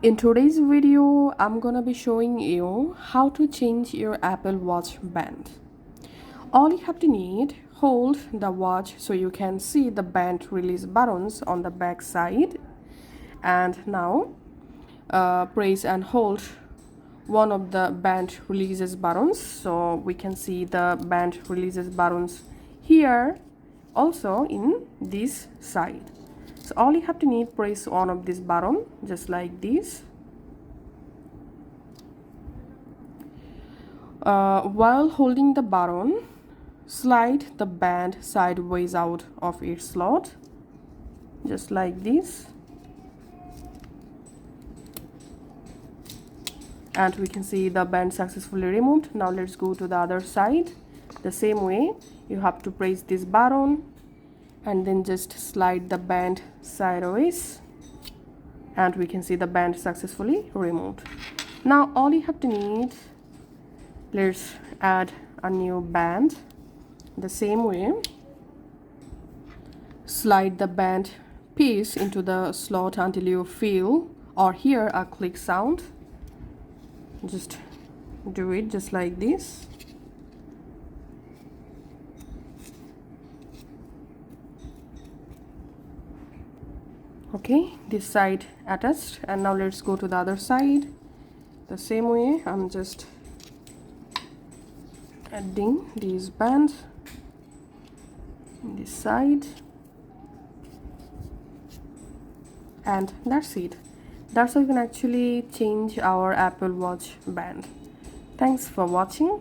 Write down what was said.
In today's video, I'm gonna be showing you how to change your Apple Watch band. All you have to need, hold the watch so you can see the band release buttons on the back side. And now press and hold one of the band releases buttons so we can see the band releases buttons here, also in this side. So all you have to need, press one of this button just like this. While holding the button, slide the band sideways out of its slot just like this, and we can see the band successfully removed. Now let's go to the other side. The same way, you have to press this button and then just slide the band sideways, and we can see the band successfully removed. Now all you have to need, let's add a new band. The same way, slide the band piece into the slot until you feel or hear a click sound. Just do it just like this. Okay, this side attached, and now let's go to the other side. The same way, I'm just adding these bands on this side, and that's it. That's how you can actually change our Apple Watch band. Thanks for watching.